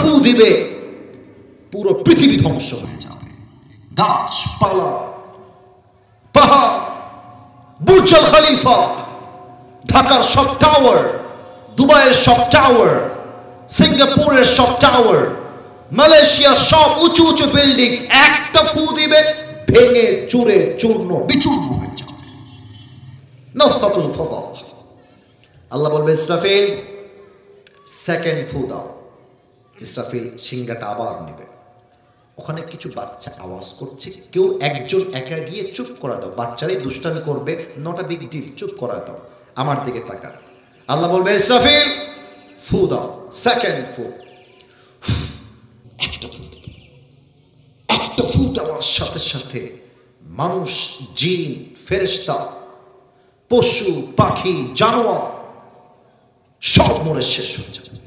ফু দিবে পুরো পৃথিবী ধ্বংস হয়ে যাবে। গাছপালা, পাহাড়, বুর্জ আল খলিফা, ঢাকার সব টাওয়ার, দুবাইয়ের সব টাওয়ার, সিঙ্গাপুরের সব টাওয়ার, মালয়েশিয়ার সব উঁচু উঁচু বিল্ডিং একটা ফু দিবে ভেঙে চুরে চূর্ণ বিচূর্ণ হয়ে যাবে। নাফাতুল ফাদা। আল্লাহ বলবে ইসরাফিল সেকেন্ড ফু দাও। ইসরাফিল সিংহাটা আবার নেবে। ওখানে কিছু বাচ্চা আওয়াজ করছে, কেউ একজন একা গিয়ে চুপ করা দাও, বাচ্চারাই দুষ্টামি করবে, নট আ বিগ ডিল, চুপ করা দাও, আমার দিকে তাকান। আল্লাহ বলবে ইসরাফিল ফু দাও, সেকেন্ড ফু। একটা ফু দেবে। একটা ফু দেওয়ার সাথে সাথে মানুষ, জিন, ফেরেশতা, পশু পাখি, জানোয়ার সব মরে শেষ হয়ে যাবে।